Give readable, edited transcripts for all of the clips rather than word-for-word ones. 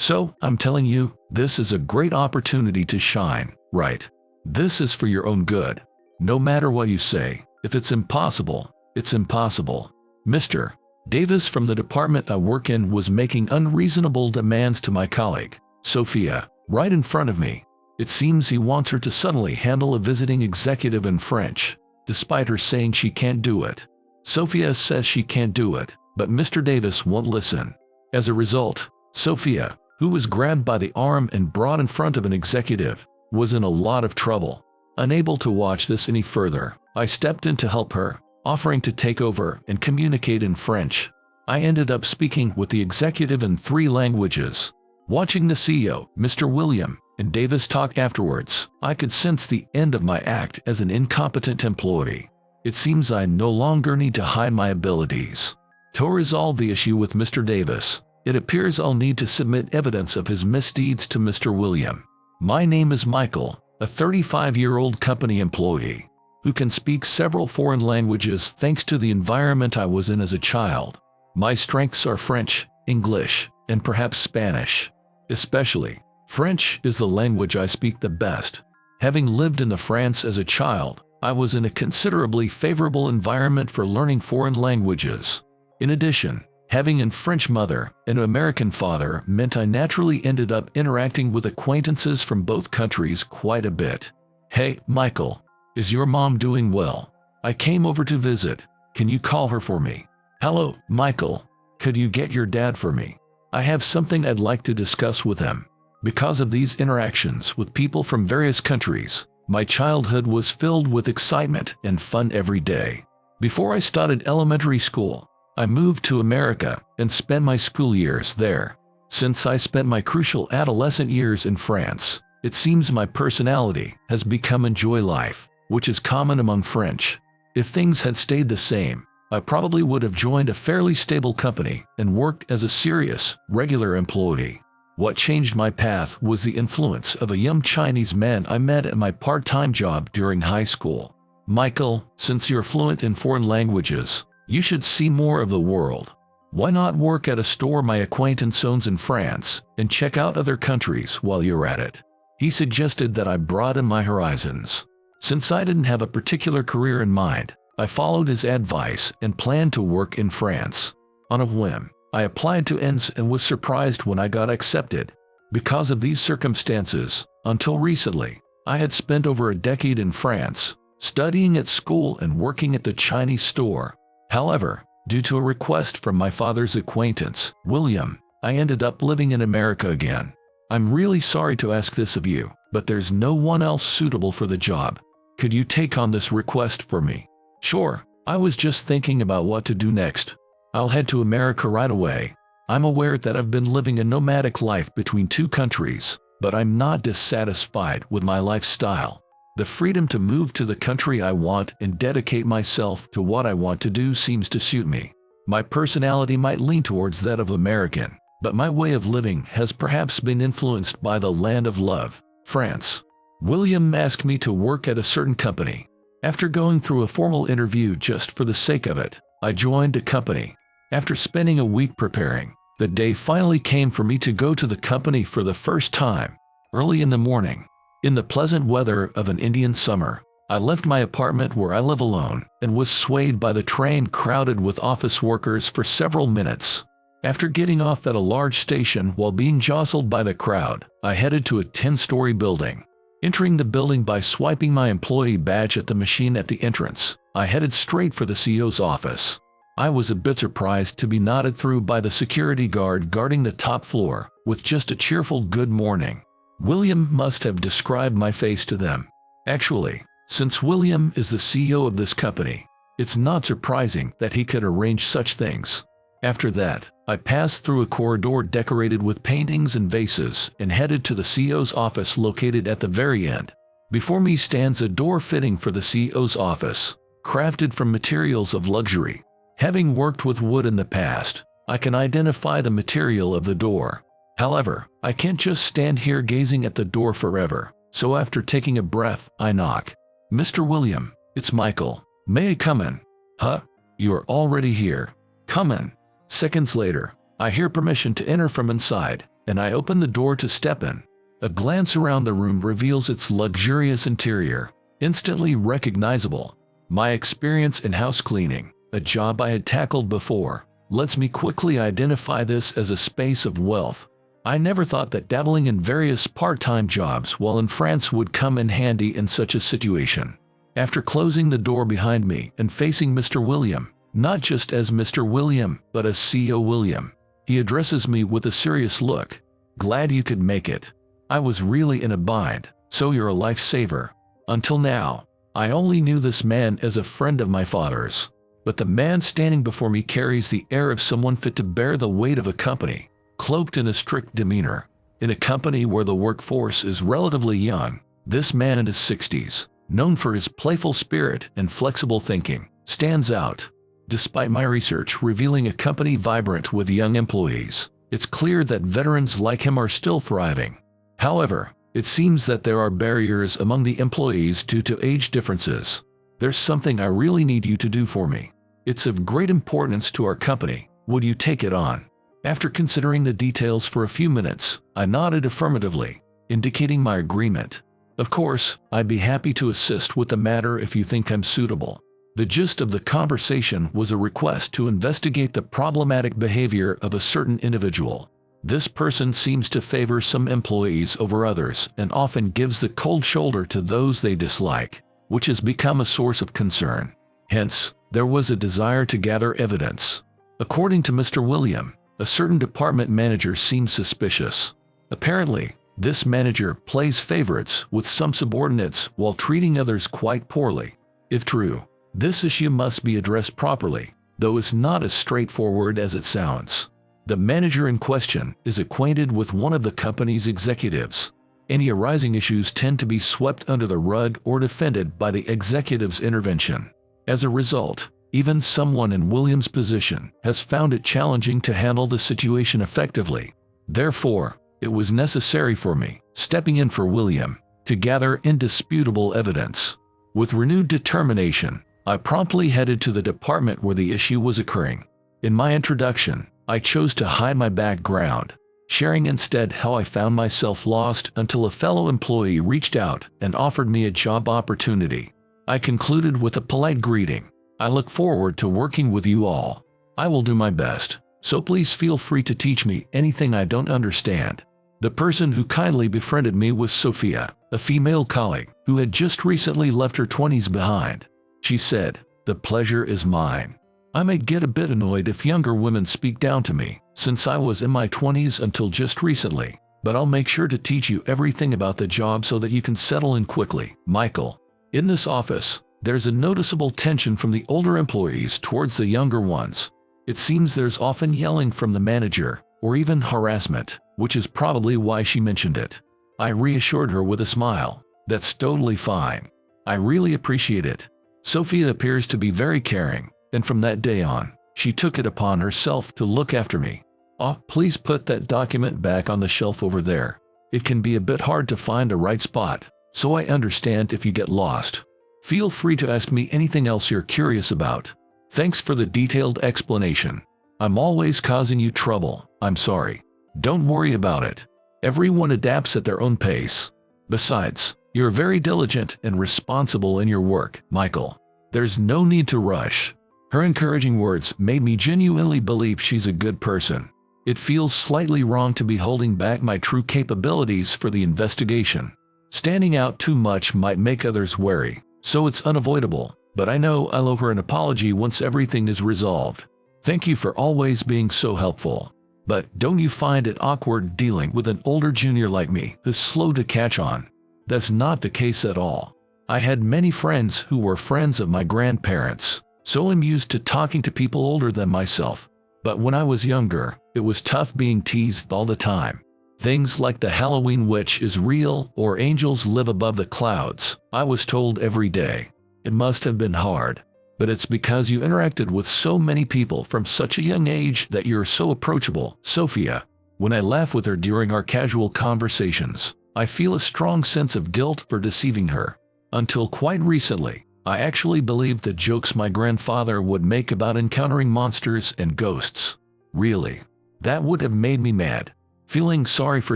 So, I'm telling you, this is a great opportunity to shine, right? This is for your own good. No matter what you say, if it's impossible, it's impossible. Mr. Davis from the department I work in was making unreasonable demands to my colleague, Sophia, right in front of me. It seems he wants her to suddenly handle a visiting executive in French, despite her saying she can't do it. Sophia says she can't do it, but Mr. Davis won't listen. As a result, Sophia, who was grabbed by the arm and brought in front of an executive, was in a lot of trouble. Unable to watch this any further, I stepped in to help her, offering to take over and communicate in French. I ended up speaking with the executive in 3 languages. Watching the CEO, Mr. William, and Davis talk afterwards, I could sense the end of my act as an incompetent employee. It seems I no longer need to hide my abilities. To resolve the issue with Mr. Davis, it appears I'll need to submit evidence of his misdeeds to Mr. William. My name is Michael, a 35-year-old company employee who can speak several foreign languages thanks to the environment I was in as a child. My strengths are French, English, and perhaps Spanish. Especially, French is the language I speak the best. Having lived in France as a child, I was in a considerably favorable environment for learning foreign languages. In addition, having a French mother and an American father meant I naturally ended up interacting with acquaintances from both countries quite a bit. Hey, Michael, is your mom doing well? I came over to visit. Can you call her for me? Hello, Michael. Could you get your dad for me? I have something I'd like to discuss with him. Because of these interactions with people from various countries, my childhood was filled with excitement and fun every day. Before I started elementary school, I moved to America and spent my school years there. Since I spent my crucial adolescent years in France, it seems my personality has become enjoy life, which is common among French. If things had stayed the same, I probably would have joined a fairly stable company and worked as a serious, regular employee. What changed my path was the influence of a young Chinese man I met at my part-time job during high school. Michael, since you're fluent in foreign languages, you should see more of the world. Why not work at a store my acquaintance owns in France and check out other countries while you're at it? He suggested that I broaden my horizons. Since I didn't have a particular career in mind, I followed his advice and planned to work in France. On a whim, I applied to ENS and was surprised when I got accepted. Because of these circumstances, until recently, I had spent over a decade in France, studying at school and working at the Chinese store. However, due to a request from my father's acquaintance, William, I ended up living in America again. I'm really sorry to ask this of you, but there's no one else suitable for the job. Could you take on this request for me? Sure, I was just thinking about what to do next. I'll head to America right away. I'm aware that I've been living a nomadic life between 2 countries, but I'm not dissatisfied with my lifestyle. The freedom to move to the country I want and dedicate myself to what I want to do seems to suit me. My personality might lean towards that of American, but my way of living has perhaps been influenced by the land of love, France. William asked me to work at a certain company. After going through a formal interview just for the sake of it, I joined the company. After spending a week preparing, the day finally came for me to go to the company for the first time. Early in the morning, in the pleasant weather of an Indian summer, I left my apartment where I live alone and was swayed by the train crowded with office workers for several minutes. After getting off at a large station while being jostled by the crowd, I headed to a 10-story building. Entering the building by swiping my employee badge at the machine at the entrance, I headed straight for the CEO's office. I was a bit surprised to be nodded through by the security guard guarding the top floor, with just a cheerful good morning. William must have described my face to them. Actually, since William is the CEO of this company, it's not surprising that he could arrange such things. After that, I passed through a corridor decorated with paintings and vases and headed to the CEO's office located at the very end. Before me stands a door fitting for the CEO's office, crafted from materials of luxury. Having worked with wood in the past, I can identify the material of the door. However, I can't just stand here gazing at the door forever, so after taking a breath, I knock. Mr. William, it's Michael. May I come in? Huh? You're already here. Come in. Seconds later, I hear permission to enter from inside. and I open the door to step in. A glance around the room reveals its luxurious interior, instantly recognizable. My experience in house cleaning, a job I had tackled before, lets me quickly identify this as a space of wealth. I never thought that dabbling in various part-time jobs while in France would come in handy in such a situation. After closing the door behind me and facing Mr. William, not just as Mr. William, but as CEO William, he addresses me with a serious look. "Glad you could make it. I was really in a bind, so you're a lifesaver." Until now, I only knew this man as a friend of my father's. But the man standing before me carries the air of someone fit to bear the weight of a company, cloaked in a strict demeanor. In a company where the workforce is relatively young, this man in his 60s, known for his playful spirit and flexible thinking, stands out. Despite my research revealing a company vibrant with young employees, it's clear that veterans like him are still thriving. However, it seems that there are barriers among the employees due to age differences. "There's something I really need you to do for me. It's of great importance to our company. Would you take it on?" After considering the details for a few minutes, I nodded affirmatively, indicating my agreement. "Of course, I'd be happy to assist with the matter if you think I'm suitable." The gist of the conversation was a request to investigate the problematic behavior of a certain individual. This person seems to favor some employees over others and often gives the cold shoulder to those they dislike, which has become a source of concern. Hence, there was a desire to gather evidence. According to Mr. William, a certain department manager seems suspicious. Apparently, this manager plays favorites with some subordinates while treating others quite poorly. If true, this issue must be addressed properly, though it's not as straightforward as it sounds. The manager in question is acquainted with one of the company's executives. Any arising issues tend to be swept under the rug or defended by the executive's intervention. As a result, even someone in William's position has found it challenging to handle the situation effectively. Therefore, it was necessary for me, stepping in for William, to gather indisputable evidence. With renewed determination, I promptly headed to the department where the issue was occurring. In my introduction, I chose to hide my background, sharing instead how I found myself lost until a fellow employee reached out and offered me a job opportunity. I concluded with a polite greeting. "I look forward to working with you all. I will do my best, so please feel free to teach me anything I don't understand." The person who kindly befriended me was Sophia, a female colleague who had just recently left her 20s behind. She said, "The pleasure is mine. I may get a bit annoyed if younger women speak down to me, since I was in my 20s until just recently, but I'll make sure to teach you everything about the job so that you can settle in quickly, Michael." In this office, there's a noticeable tension from the older employees towards the younger ones. It seems there's often yelling from the manager, or even harassment, which is probably why she mentioned it. I reassured her with a smile. "That's totally fine. I really appreciate it." Sophia appears to be very caring, and from that day on, she took it upon herself to look after me. "Oh, please put that document back on the shelf over there. It can be a bit hard to find the right spot, so I understand if you get lost. Feel free to ask me anything else you're curious about. Thanks for the detailed explanation. I'm always causing you trouble. I'm sorry. Don't worry about it. Everyone adapts at their own pace. Besides, you're very diligent and responsible in your work, Michael. There's no need to rush." Her encouraging words made me genuinely believe she's a good person. It feels slightly wrong to be holding back my true capabilities for the investigation. Standing out too much might make others wary, so it's unavoidable, but I know I'll owe her an apology once everything is resolved. Thank you for always being so helpful. But don't you find it awkward dealing with an older junior like me who's slow to catch on? That's not the case at all. I had many friends who were friends of my grandparents, so I'm used to talking to people older than myself. But when I was younger, it was tough being teased all the time. Things like the Halloween witch is real or angels live above the clouds, I was told every day. It must have been hard. But it's because you interacted with so many people from such a young age that you're so approachable, Sophia. When I laugh with her during our casual conversations, I feel a strong sense of guilt for deceiving her. Until quite recently, I actually believed the jokes my grandfather would make about encountering monsters and ghosts. Really, that would have made me mad. Feeling sorry for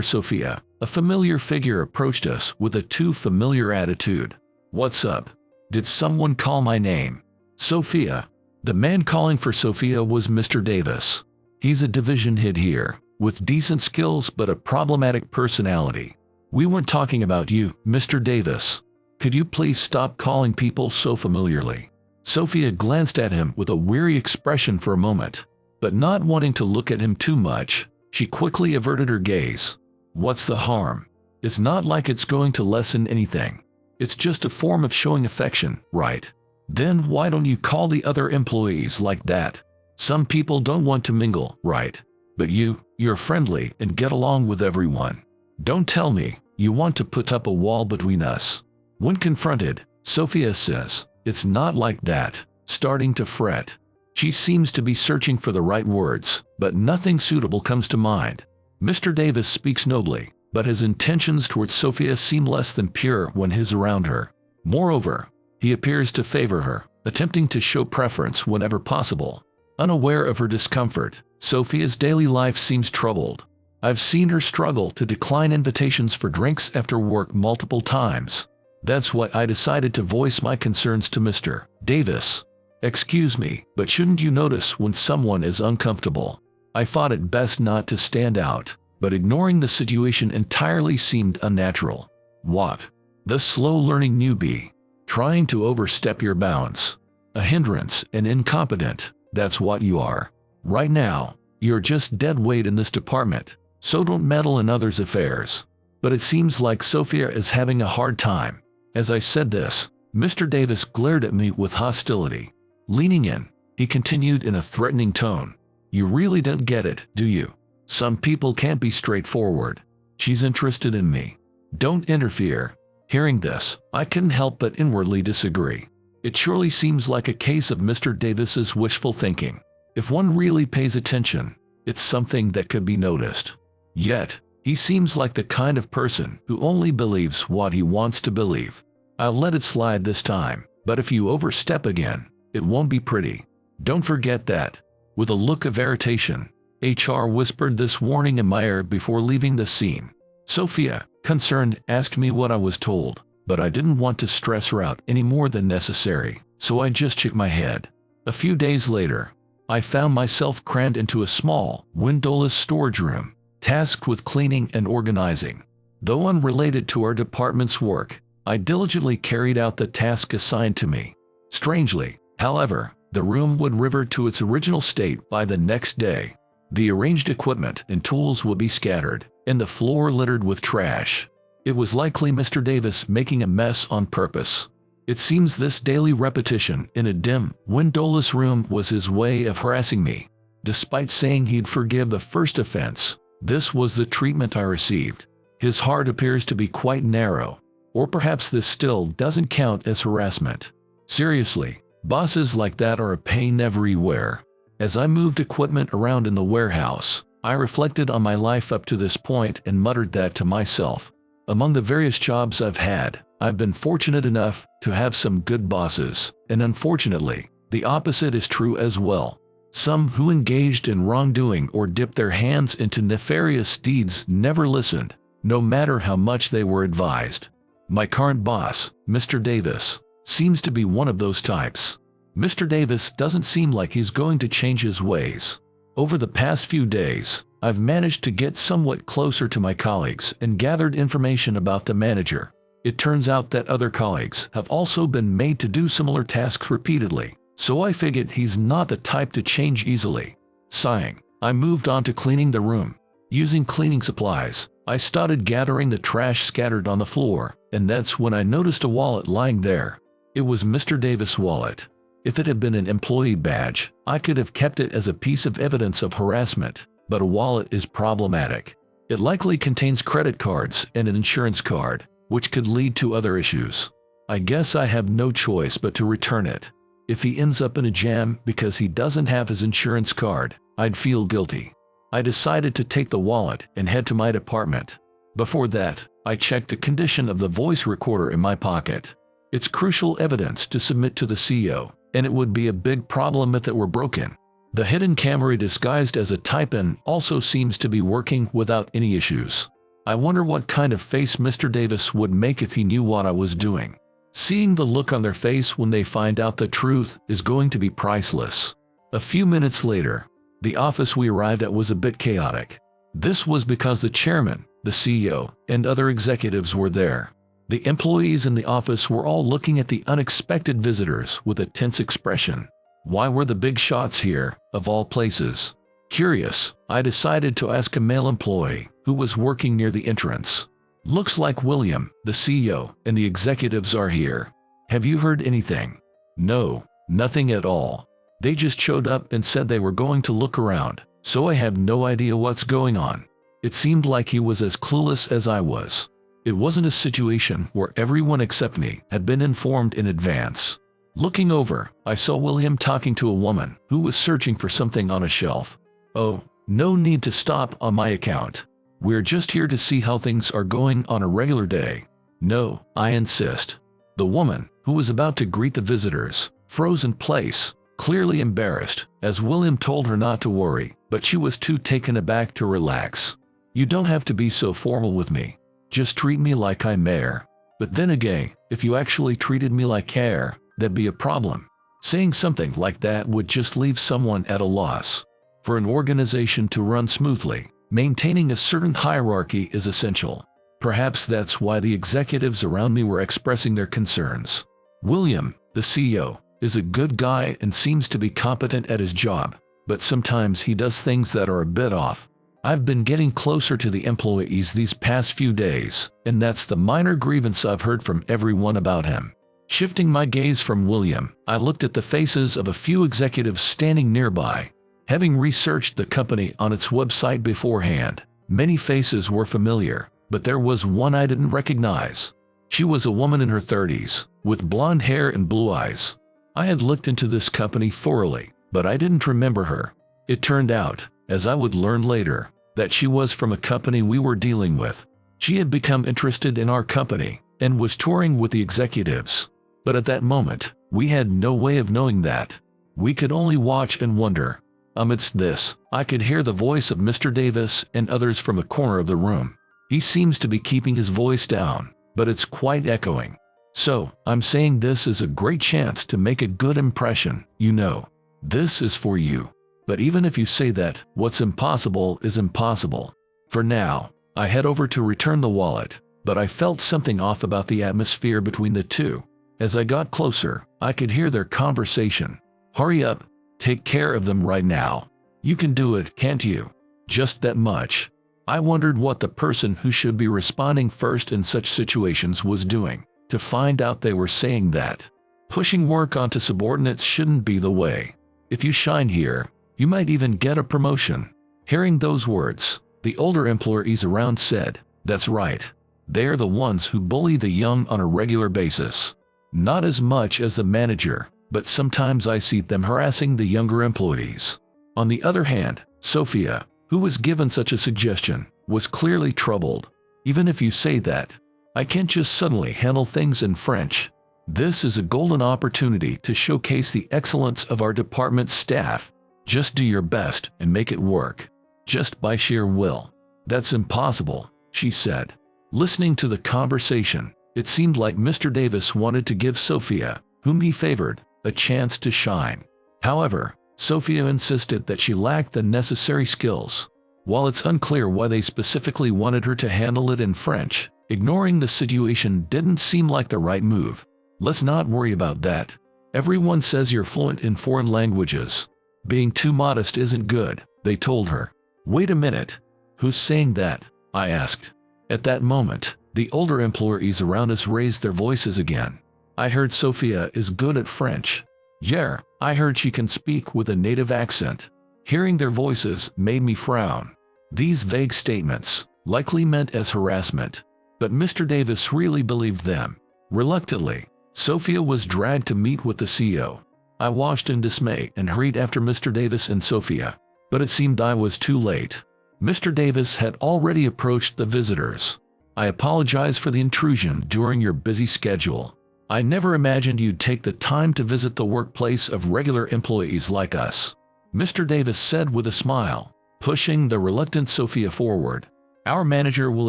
Sophia, a familiar figure approached us with a too familiar attitude. "What's up? Did someone call my name?" "Sophia." The man calling for Sophia was Mr. Davis. He's a division head here, with decent skills but a problematic personality. "We weren't talking about you, Mr. Davis. Could you please stop calling people so familiarly?" Sophia glanced at him with a weary expression for a moment, but not wanting to look at him too much, she quickly averted her gaze. "What's the harm? It's not like it's going to lessen anything. It's just a form of showing affection, right? Then why don't you call the other employees like that? Some people don't want to mingle, right? But you're friendly and get along with everyone. Don't tell me you want to put up a wall between us." When confronted, Sophia says, "It's not like that," starting to fret. She seems to be searching for the right words, but nothing suitable comes to mind. Mr. Davis speaks nobly, but his intentions towards Sophia seem less than pure when he's around her. Moreover, he appears to favor her, attempting to show preference whenever possible. Unaware of her discomfort, Sophia's daily life seems troubled. I've seen her struggle to decline invitations for drinks after work multiple times. That's why I decided to voice my concerns to Mr. Davis. "Excuse me, but shouldn't you notice when someone is uncomfortable?" I thought it best not to stand out, but ignoring the situation entirely seemed unnatural. "What? The slow-learning newbie? Trying to overstep your bounds? A hindrance and incompetent, that's what you are. Right now, you're just dead weight in this department, so don't meddle in others' affairs." But it seems like Sophia is having a hard time. As I said this, Mr. Davis glared at me with hostility. Leaning in, he continued in a threatening tone. "You really don't get it, do you? Some people can't be straightforward. She's interested in me. Don't interfere." Hearing this, I couldn't help but inwardly disagree. It surely seems like a case of Mr. Davis's wishful thinking. If one really pays attention, it's something that could be noticed. Yet, he seems like the kind of person who only believes what he wants to believe. I'll let it slide this time, but if you overstep again, it won't be pretty. Don't forget that. With a look of irritation, HR whispered this warning in my ear before leaving the scene. Sophia, concerned, asked me what I was told, but I didn't want to stress her out any more than necessary, so I just shook my head. A few days later, I found myself crammed into a small, windowless storage room, tasked with cleaning and organizing. Though unrelated to our department's work, I diligently carried out the task assigned to me. Strangely, however, the room would revert to its original state by the next day. The arranged equipment and tools would be scattered, and the floor littered with trash. It was likely Mr. Davis making a mess on purpose. It seems this daily repetition in a dim, windowless room was his way of harassing me. Despite saying he'd forgive the first offense, this was the treatment I received. His heart appears to be quite narrow. Or perhaps this still doesn't count as harassment. Seriously, bosses like that are a pain everywhere. As I moved equipment around in the warehouse, I reflected on my life up to this point and muttered that to myself. Among the various jobs I've had, I've been fortunate enough to have some good bosses, and unfortunately, the opposite is true as well. Some who engaged in wrongdoing or dipped their hands into nefarious deeds never listened, no matter how much they were advised. My current boss, Mr. Davis, seems to be one of those types. Mr. Davis doesn't seem like he's going to change his ways. Over the past few days, I've managed to get somewhat closer to my colleagues and gathered information about the manager. It turns out that other colleagues have also been made to do similar tasks repeatedly, so I figured he's not the type to change easily. Sighing, I moved on to cleaning the room. Using cleaning supplies, I started gathering the trash scattered on the floor, and that's when I noticed a wallet lying there. It was Mr. Davis' wallet. If it had been an employee badge, I could have kept it as a piece of evidence of harassment, but a wallet is problematic. It likely contains credit cards and an insurance card, which could lead to other issues. I guess I have no choice but to return it. If he ends up in a jam because he doesn't have his insurance card, I'd feel guilty. I decided to take the wallet and head to my department. Before that, I checked the condition of the voice recorder in my pocket. It's crucial evidence to submit to the CEO, and it would be a big problem if it were broken. The hidden camera disguised as a type-in also seems to be working without any issues. I wonder what kind of face Mr. Davis would make if he knew what I was doing. Seeing the look on their face when they find out the truth is going to be priceless. A few minutes later, the office we arrived at was a bit chaotic. This was because the chairman, the CEO, and other executives were there. The employees in the office were all looking at the unexpected visitors with a tense expression. Why were the big shots here, of all places? Curious, I decided to ask a male employee who was working near the entrance. Looks like William, the CEO, and the executives are here. Have you heard anything? No, nothing at all. They just showed up and said they were going to look around, so I have no idea what's going on. It seemed like he was as clueless as I was. It wasn't a situation where everyone except me had been informed in advance. Looking over, I saw William talking to a woman who was searching for something on a shelf. Oh, no need to stop on my account. We're just here to see how things are going on a regular day. No, I insist. The woman, who was about to greet the visitors, froze in place, clearly embarrassed, as William told her not to worry, but she was too taken aback to relax. You don't have to be so formal with me. Just treat me like I'm mayor. But then again, if you actually treated me like care, that'd be a problem. Saying something like that would just leave someone at a loss. For an organization to run smoothly, maintaining a certain hierarchy is essential. Perhaps that's why the executives around me were expressing their concerns. William, the CEO, is a good guy and seems to be competent at his job, but sometimes he does things that are a bit off. I've been getting closer to the employees these past few days, and that's the minor grievance I've heard from everyone about him. Shifting my gaze from William, I looked at the faces of a few executives standing nearby. Having researched the company on its website beforehand, many faces were familiar, but there was one I didn't recognize. She was a woman in her 30s, with blonde hair and blue eyes. I had looked into this company thoroughly, but I didn't remember her. It turned out, as I would learn later, that she was from a company we were dealing with. She had become interested in our company and was touring with the executives. But at that moment, we had no way of knowing that. We could only watch and wonder. Amidst this, I could hear the voice of Mr. Davis and others from a corner of the room. He seems to be keeping his voice down, but it's quite echoing. So, I'm saying this is a great chance to make a good impression, you know. This is for you. But even if you say that, what's impossible is impossible. For now, I head over to return the wallet, but I felt something off about the atmosphere between the two. As I got closer, I could hear their conversation. Hurry up, take care of them right now. You can do it, can't you? Just that much. I wondered what the person who should be responding first in such situations was doing, to find out they were saying that. Pushing work onto subordinates shouldn't be the way. If you shine here, you might even get a promotion. Hearing those words, the older employees around said, "That's right. They're the ones who bully the young on a regular basis. Not as much as the manager, but sometimes I see them harassing the younger employees." On the other hand, Sophia, who was given such a suggestion, was clearly troubled. Even if you say that, I can't just suddenly handle things in French. This is a golden opportunity to showcase the excellence of our department staff. Just do your best and make it work. Just by sheer will. That's impossible, she said. Listening to the conversation, it seemed like Mr. Davis wanted to give Sophia, whom he favored, a chance to shine. However, Sophia insisted that she lacked the necessary skills. While it's unclear why they specifically wanted her to handle it in French, ignoring the situation didn't seem like the right move. Let's not worry about that. Everyone says you're fluent in foreign languages. Being too modest isn't good, they told her. Wait a minute. Who's saying that? I asked. At that moment, the older employees around us raised their voices again. I heard Sophia is good at French. Yeah, I heard she can speak with a native accent. Hearing their voices made me frown. These vague statements, likely meant as harassment. But Mr. Davis really believed them. Reluctantly, Sophia was dragged to meet with the CEO. I watched in dismay and hurried after Mr. Davis and Sophia. But it seemed I was too late. Mr. Davis had already approached the visitors. I apologize for the intrusion during your busy schedule. I never imagined you'd take the time to visit the workplace of regular employees like us. Mr. Davis said with a smile, pushing the reluctant Sophia forward. Our manager will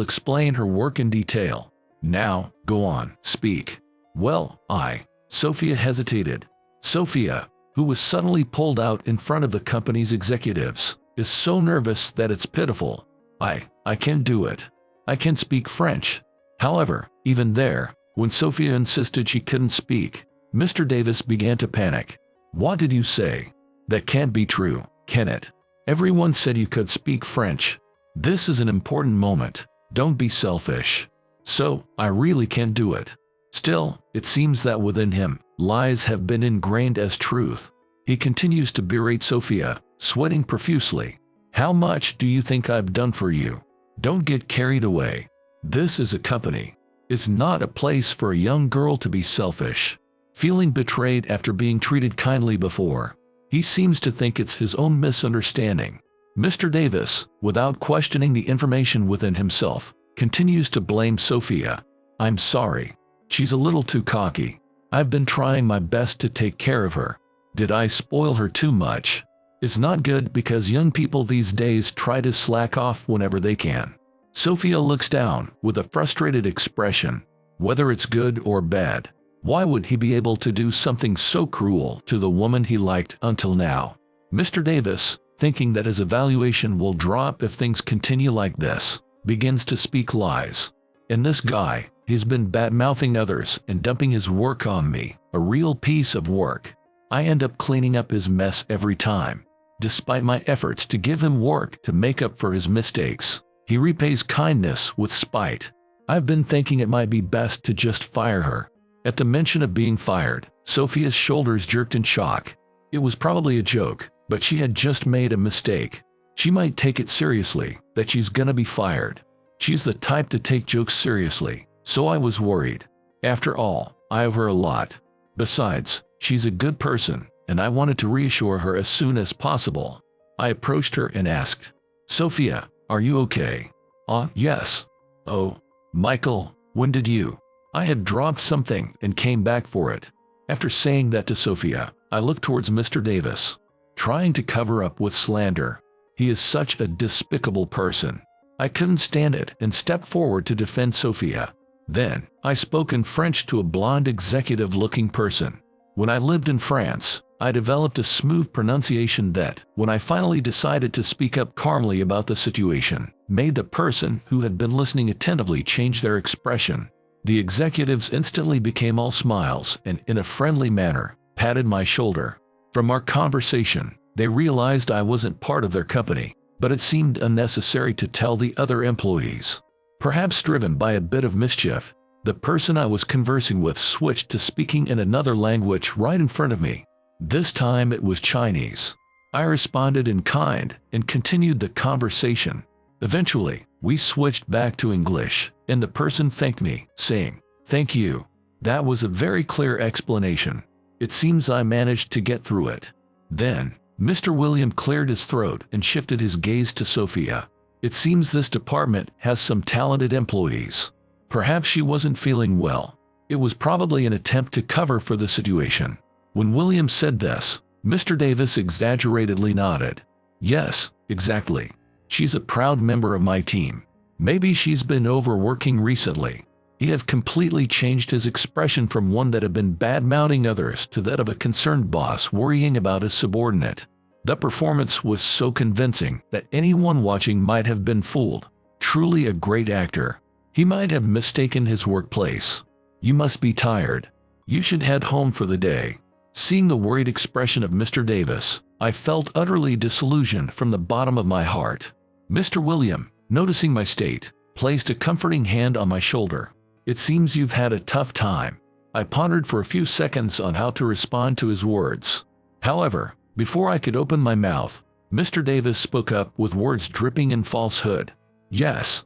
explain her work in detail. Now, go on, speak. Well, Sophia hesitated. Sophia, who was suddenly pulled out in front of the company's executives, is so nervous that it's pitiful. I can do it. I can speak French. However, even there, when Sophia insisted she couldn't speak, Mr. Davis began to panic. What did you say? That can't be true, can it? Everyone said you could speak French. This is an important moment. Don't be selfish. So, I really can't do it. Still, it seems that within him, lies have been ingrained as truth. He continues to berate Sophia, sweating profusely. How much do you think I've done for you? Don't get carried away. This is a company. It's not a place for a young girl to be selfish. Feeling betrayed after being treated kindly before. He seems to think it's his own misunderstanding. Mr. Davis, without questioning the information within himself, continues to blame Sophia. I'm sorry. She's a little too cocky. I've been trying my best to take care of her. Did I spoil her too much? It's not good because young people these days try to slack off whenever they can. Sophia looks down with a frustrated expression. Whether it's good or bad, why would he be able to do something so cruel to the woman he liked until now? Mr. Davis, thinking that his evaluation will drop if things continue like this, begins to speak lies. And this guy, he's been bad-mouthing others and dumping his work on me, a real piece of work. I end up cleaning up his mess every time. Despite my efforts to give him work to make up for his mistakes, he repays kindness with spite. I've been thinking it might be best to just fire her. At the mention of being fired, Sophia's shoulders jerked in shock. It was probably a joke, but she had just made a mistake. She might take it seriously, that she's gonna be fired. She's the type to take jokes seriously, so I was worried. After all, I owe her a lot. Besides, she's a good person, and I wanted to reassure her as soon as possible. I approached her and asked, Sophia, are you okay? Yes. Oh, Michael, when did you? I had dropped something and came back for it. After saying that to Sophia, I looked towards Mr. Davis, trying to cover up with slander. He is such a despicable person. I couldn't stand it and stepped forward to defend Sophia. Then, I spoke in French to a blonde executive-looking person. When I lived in France, I developed a smooth pronunciation that, when I finally decided to speak up calmly about the situation, made the person who had been listening attentively change their expression. The executives instantly became all smiles and, in a friendly manner, patted my shoulder. From our conversation, they realized I wasn't part of their company, but it seemed unnecessary to tell the other employees. Perhaps driven by a bit of mischief, the person I was conversing with switched to speaking in another language right in front of me. This time it was Chinese. I responded in kind and continued the conversation. Eventually, we switched back to English, and the person thanked me, saying, "Thank you." That was a very clear explanation. It seems I managed to get through it. Then, Mr. William cleared his throat and shifted his gaze to Sophia. It seems this department has some talented employees. Perhaps she wasn't feeling well. It was probably an attempt to cover for the situation. When William said this, Mr. Davis exaggeratedly nodded. Yes, exactly. She's a proud member of my team. Maybe she's been overworking recently. He had completely changed his expression from one that had been bad-mouthing others to that of a concerned boss worrying about his subordinate. The performance was so convincing that anyone watching might have been fooled. Truly a great actor. He might have mistaken his workplace. You must be tired. You should head home for the day. Seeing the worried expression of Mr. Davis, I felt utterly disillusioned from the bottom of my heart. Mr. William, noticing my state, placed a comforting hand on my shoulder. It seems you've had a tough time. I pondered for a few seconds on how to respond to his words. However, before I could open my mouth, Mr. Davis spoke up with words dripping in falsehood. Yes.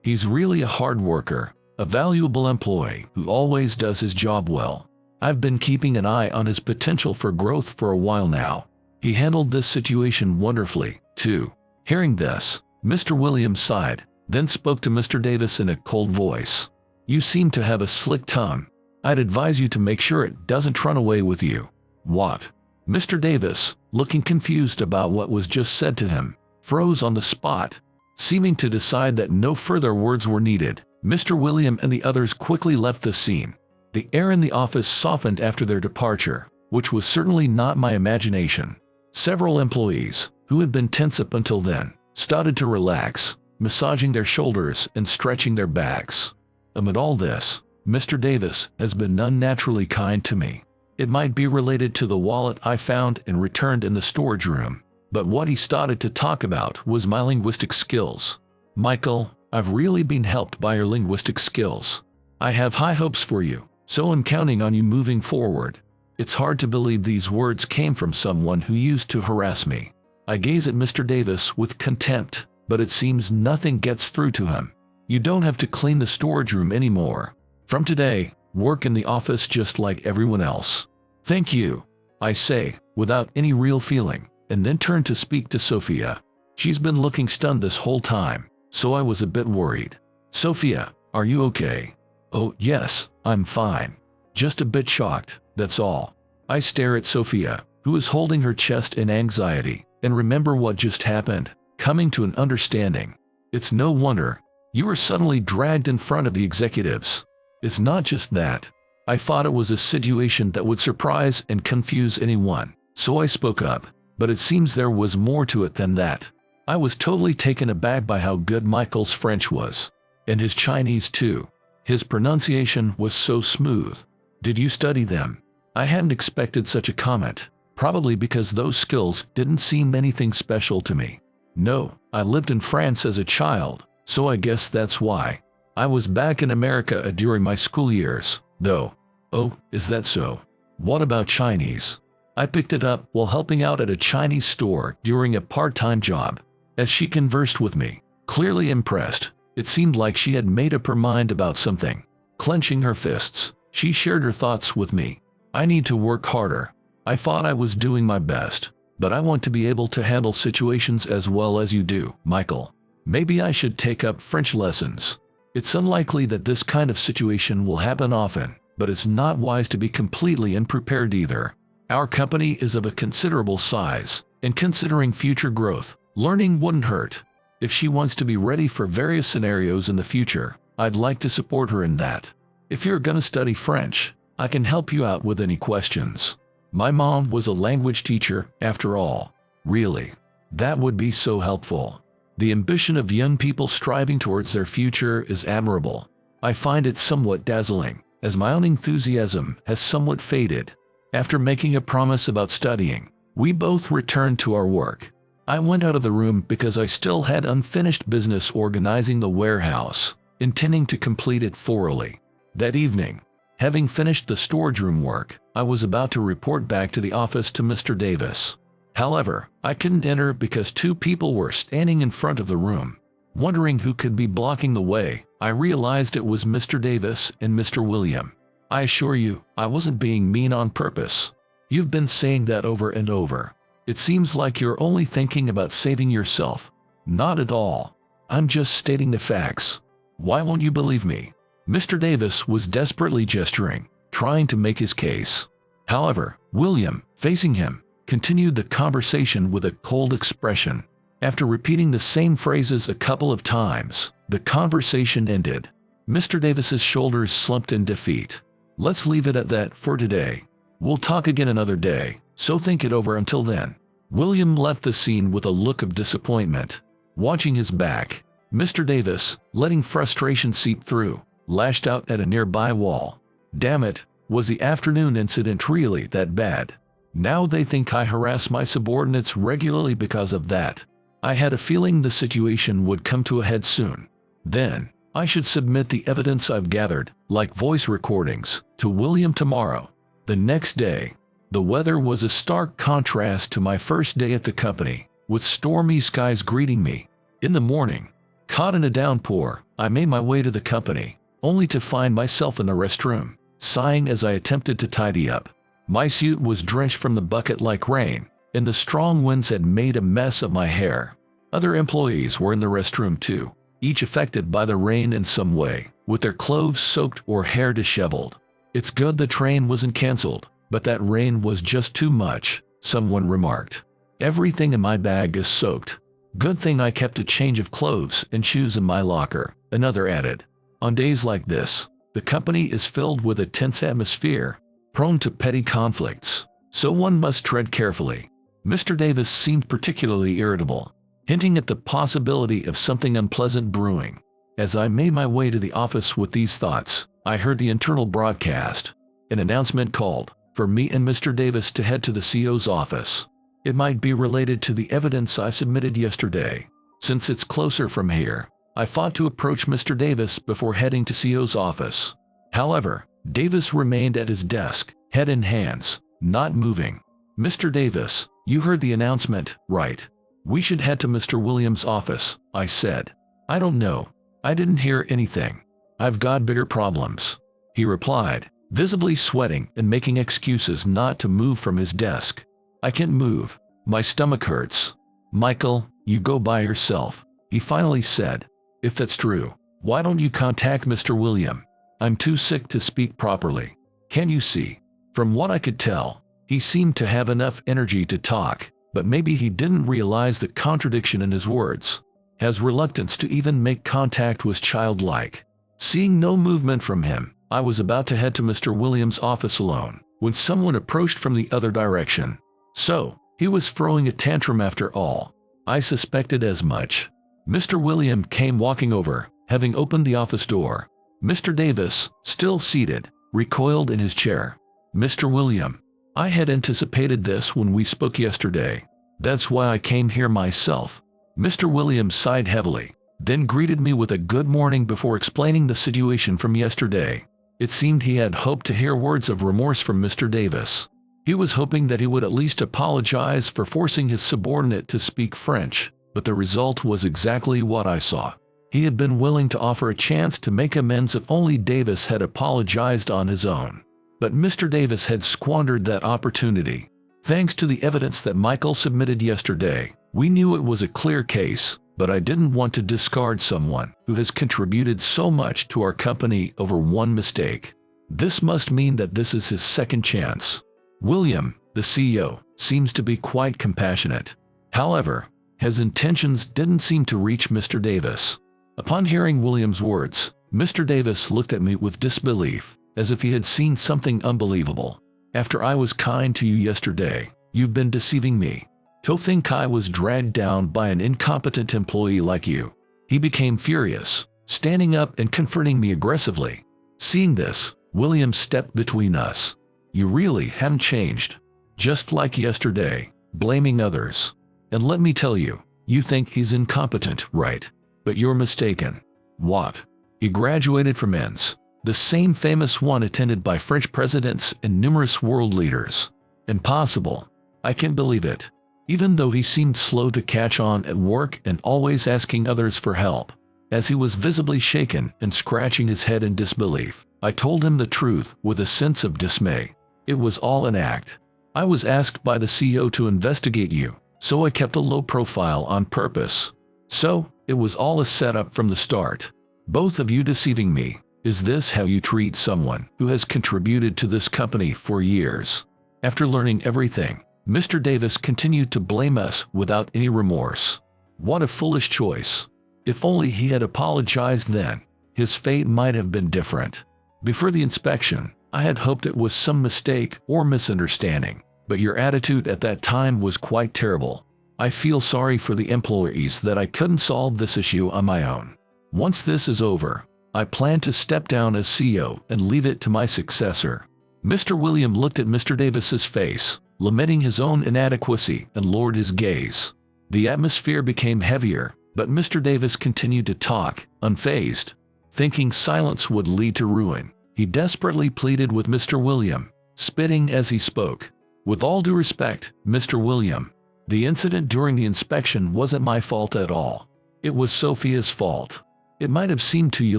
He's really a hard worker, a valuable employee who always does his job well. I've been keeping an eye on his potential for growth for a while now. He handled this situation wonderfully, too. Hearing this, Mr. Williams sighed, then spoke to Mr. Davis in a cold voice. You seem to have a slick tongue. I'd advise you to make sure it doesn't run away with you. What? Mr. Davis, looking confused about what was just said to him, froze on the spot. Seeming to decide that no further words were needed, Mr. William and the others quickly left the scene. The air in the office softened after their departure, which was certainly not my imagination. Several employees, who had been tense up until then, started to relax, massaging their shoulders and stretching their backs. Amid all this, Mr. Davis has been unnaturally kind to me. It might be related to the wallet I found and returned in the storage room, but what he started to talk about was my linguistic skills. "Michael, I've really been helped by your linguistic skills. I have high hopes for you, so I'm counting on you moving forward." It's hard to believe these words came from someone who used to harass me. I gaze at Mr. Davis with contempt, but it seems nothing gets through to him. "You don't have to clean the storage room anymore. From today, work in the office just like everyone else." "Thank you," I say, without any real feeling, and then turn to speak to Sophia. She's been looking stunned this whole time, so I was a bit worried. "Sophia, are you okay?" "Oh, yes, I'm fine. Just a bit shocked, that's all." I stare at Sophia, who is holding her chest in anxiety, and remember what just happened, coming to an understanding. It's no wonder you were suddenly dragged in front of the executives. It's not just that. I thought it was a situation that would surprise and confuse anyone, so I spoke up, but it seems there was more to it than that. I was totally taken aback by how good Michael's French was, and his Chinese too. His pronunciation was so smooth. "Did you study them?" I hadn't expected such a comment, probably because those skills didn't seem anything special to me. "No, I lived in France as a child, so I guess that's why. I was back in America during my school years, though." "Oh, is that so? What about Chinese?" I picked it up while helping out at a Chinese store during a part-time job. As she conversed with me, clearly impressed, it seemed like she had made up her mind about something. Clenching her fists, she shared her thoughts with me. "I need to work harder. I thought I was doing my best, but I want to be able to handle situations as well as you do, Michael. Maybe I should take up French lessons. It's unlikely that this kind of situation will happen often, but it's not wise to be completely unprepared either. Our company is of a considerable size, and considering future growth, learning wouldn't hurt. If she wants to be ready for various scenarios in the future, I'd like to support her in that. If you're gonna study French, I can help you out with any questions. My mom was a language teacher, after all." "Really? That would be so helpful." The ambition of young people striving towards their future is admirable. I find it somewhat dazzling, as my own enthusiasm has somewhat faded. After making a promise about studying, we both returned to our work. I went out of the room because I still had unfinished business organizing the warehouse, intending to complete it thoroughly. That evening, having finished the storage room work, I was about to report back to the office to Mr. Davis. However, I couldn't enter because two people were standing in front of the room. Wondering who could be blocking the way, I realized it was Mr. Davis and Mr. William. "I assure you, I wasn't being mean on purpose. You've been saying that over and over. It seems like you're only thinking about saving yourself." "Not at all. I'm just stating the facts. Why won't you believe me?" Mr. Davis was desperately gesturing, trying to make his case. However, William, facing him, continued the conversation with a cold expression. After repeating the same phrases a couple of times, the conversation ended. Mr. Davis's shoulders slumped in defeat. "Let's leave it at that for today. We'll talk again another day, so think it over until then." William left the scene with a look of disappointment. Watching his back, Mr. Davis, letting frustration seep through, lashed out at a nearby wall. "Damn it, was the afternoon incident really that bad? Now they think I harass my subordinates regularly because of that. I had a feeling the situation would come to a head soon. Then, I should submit the evidence I've gathered, like voice recordings, to William tomorrow." The next day, the weather was a stark contrast to my first day at the company, with stormy skies greeting me. In the morning, caught in a downpour, I made my way to the company, only to find myself in the restroom, sighing as I attempted to tidy up. My suit was drenched from the bucket like rain, and the strong winds had made a mess of my hair. Other employees were in the restroom too, each affected by the rain in some way, with their clothes soaked or hair disheveled. It's good the train wasn't cancelled, but that rain was just too much. someone remarked. Everything in my bag is soaked. Good thing I kept a change of clothes and shoes in my locker, another added. On days like this, the company is filled with a tense atmosphere, prone to petty conflicts, so one must tread carefully. Mr. Davis seemed particularly irritable, hinting at the possibility of something unpleasant brewing. As I made my way to the office with these thoughts, I heard the internal broadcast. An announcement called for me and Mr. Davis to head to the CEO's office. It might be related to the evidence I submitted yesterday. Since it's closer from here, I fought to approach Mr. Davis before heading to CEO's office. However, Davis remained at his desk, head in hands, not moving. Mr. Davis, you heard the announcement, right? We should head to Mr. Williams' office, I said. I don't know. I didn't hear anything. I've got bigger problems, he replied, visibly sweating and making excuses not to move from his desk. I can't move. My stomach hurts. Michael, you go by yourself, he finally said. If that's true, why don't you contact Mr. William? I'm too sick to speak properly. Can you see? From what I could tell, he seemed to have enough energy to talk, but maybe he didn't realize the contradiction in his words. His reluctance to even make contact was childlike. Seeing no movement from him, I was about to head to Mr. Williams' office alone, when someone approached from the other direction. So, he was throwing a tantrum after all. I suspected as much. Mr. William came walking over, having opened the office door. Mr. Davis, still seated, recoiled in his chair. Mr. William, I had anticipated this when we spoke yesterday. That's why I came here myself. Mr. William sighed heavily, then greeted me with a good morning before explaining the situation from yesterday. It seemed he had hoped to hear words of remorse from Mr. Davis. He was hoping that he would at least apologize for forcing his subordinate to speak French, but the result was exactly what I saw. He had been willing to offer a chance to make amends if only Davis had apologized on his own. But Mr. Davis had squandered that opportunity. Thanks to the evidence that Michael submitted yesterday, we knew it was a clear case, but I didn't want to discard someone who has contributed so much to our company over one mistake. This must mean that this is his second chance. William, the CEO, seems to be quite compassionate. However, his intentions didn't seem to reach Mr. Davis. Upon hearing William's words, Mr. Davis looked at me with disbelief, as if he had seen something unbelievable. After I was kind to you yesterday, you've been deceiving me. To think I was dragged down by an incompetent employee like you. He became furious, standing up and confronting me aggressively. Seeing this, William stepped between us. You really haven't changed. Just like yesterday, blaming others. And let me tell you, you think he's incompetent, right? But you're mistaken. What? He graduated from ENS, the same famous one attended by French presidents and numerous world leaders. Impossible. I can't believe it. Even though he seemed slow to catch on at work and always asking others for help. As he was visibly shaken and scratching his head in disbelief, I told him the truth with a sense of dismay. It was all an act. I was asked by the CEO to investigate you, so I kept a low profile on purpose. So, it was all a setup from the start. Both of you deceiving me. Is this how you treat someone who has contributed to this company for years? After learning everything, Mr. Davis continued to blame us without any remorse. What a foolish choice. If only he had apologized then, his fate might have been different. Before the inspection, I had hoped it was some mistake or misunderstanding, but your attitude at that time was quite terrible. I feel sorry for the employees that I couldn't solve this issue on my own. Once this is over, I plan to step down as CEO and leave it to my successor. Mr. William looked at Mr. Davis's face, lamenting his own inadequacy, and lowered his gaze. The atmosphere became heavier, but Mr. Davis continued to talk, unfazed. Thinking silence would lead to ruin, he desperately pleaded with Mr. William, spitting as he spoke. With all due respect, Mr. William, the incident during the inspection wasn't my fault at all. It was Sophia's fault. It might have seemed to you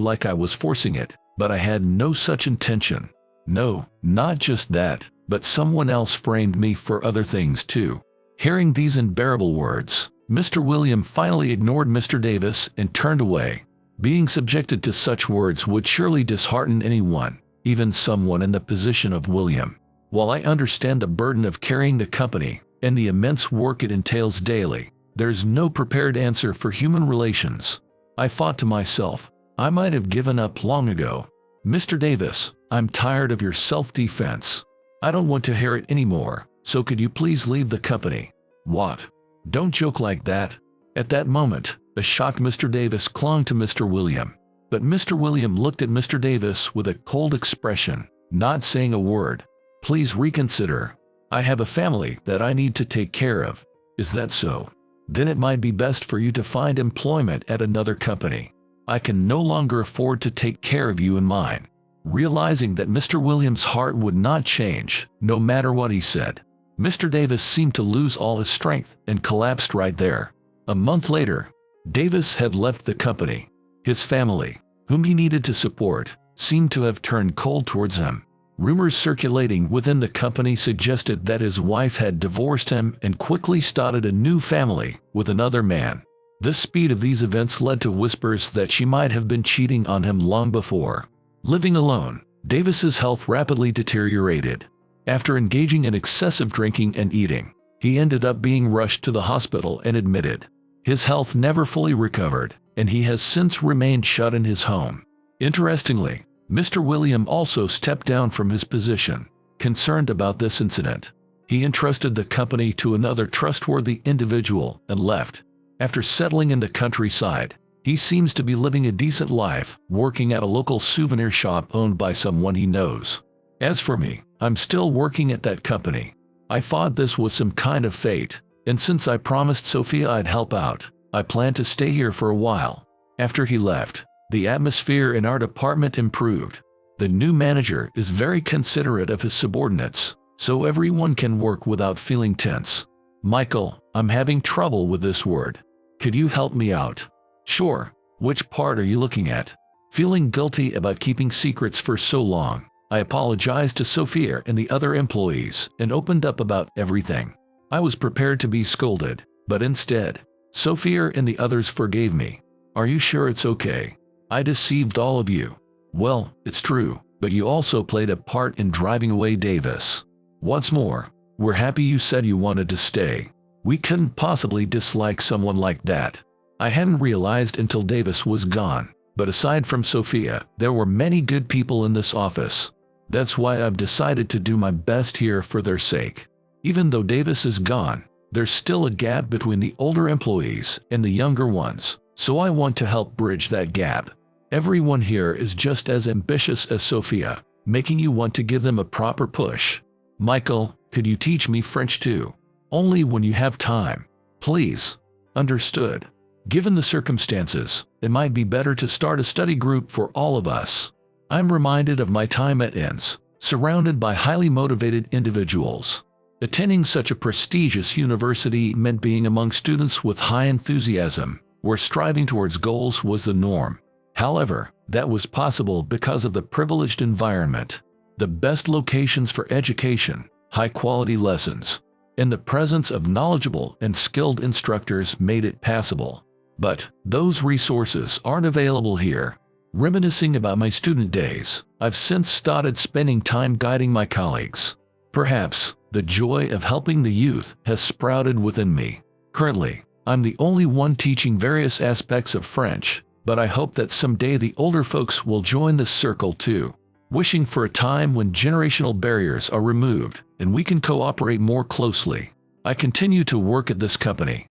like I was forcing it, but I had no such intention. No, not just that, but someone else framed me for other things too. Hearing these unbearable words, Mr. William finally ignored Mr. Davis and turned away. Being subjected to such words would surely dishearten anyone, even someone in the position of William. While I understand the burden of carrying the company, and the immense work it entails daily. There's no prepared answer for human relations. I thought to myself, I might have given up long ago. Mr. Davis, I'm tired of your self-defense. I don't want to hear it anymore, so could you please leave the company? What? Don't joke like that. At that moment, a shocked Mr. Davis clung to Mr. William. But Mr. William looked at Mr. Davis with a cold expression, not saying a word. Please reconsider. I have a family that I need to take care of. Is that so? Then it might be best for you to find employment at another company. I can no longer afford to take care of you and mine. Realizing that Mr. Williams' heart would not change, no matter what he said, Mr. Davis seemed to lose all his strength and collapsed right there. A month later, Davis had left the company. His family, whom he needed to support, seemed to have turned cold towards him. Rumors circulating within the company suggested that his wife had divorced him and quickly started a new family with another man. The speed of these events led to whispers that she might have been cheating on him long before. Living alone, Davis's health rapidly deteriorated. After engaging in excessive drinking and eating, he ended up being rushed to the hospital and admitted. His health never fully recovered, and he has since remained shut in his home. Interestingly, Mr. William also stepped down from his position. Concerned about this incident, he entrusted the company to another trustworthy individual and left. After settling in the countryside, he seems to be living a decent life, working at a local souvenir shop owned by someone he knows. As for me, I'm still working at that company. I thought this was some kind of fate, and since I promised Sophia I'd help out, I plan to stay here for a while. After he left, the atmosphere in our department improved. The new manager is very considerate of his subordinates, so everyone can work without feeling tense. Michael, I'm having trouble with this word. Could you help me out? Sure. Which part are you looking at? Feeling guilty about keeping secrets for so long, I apologized to Sophia and the other employees and opened up about everything. I was prepared to be scolded, but instead, Sophia and the others forgave me. Are you sure it's okay? I deceived all of you. Well, it's true, but you also played a part in driving away Davis. What's more, we're happy you said you wanted to stay. We couldn't possibly dislike someone like that. I hadn't realized until Davis was gone, but aside from Sophia, there were many good people in this office. That's why I've decided to do my best here for their sake. Even though Davis is gone, there's still a gap between the older employees and the younger ones, so I want to help bridge that gap. Everyone here is just as ambitious as Sophia, making you want to give them a proper push. Michael, could you teach me French too? Only when you have time. Please. Understood. Given the circumstances, it might be better to start a study group for all of us. I'm reminded of my time at INS, surrounded by highly motivated individuals. Attending such a prestigious university meant being among students with high enthusiasm, where striving towards goals was the norm. However, that was possible because of the privileged environment, the best locations for education, high-quality lessons, and the presence of knowledgeable and skilled instructors made it passable. But those resources aren't available here. Reminiscing about my student days, I've since started spending time guiding my colleagues. Perhaps the joy of helping the youth has sprouted within me. Currently, I'm the only one teaching various aspects of French, but I hope that someday the older folks will join this circle too. Wishing for a time when generational barriers are removed and we can cooperate more closely. I continue to work at this company,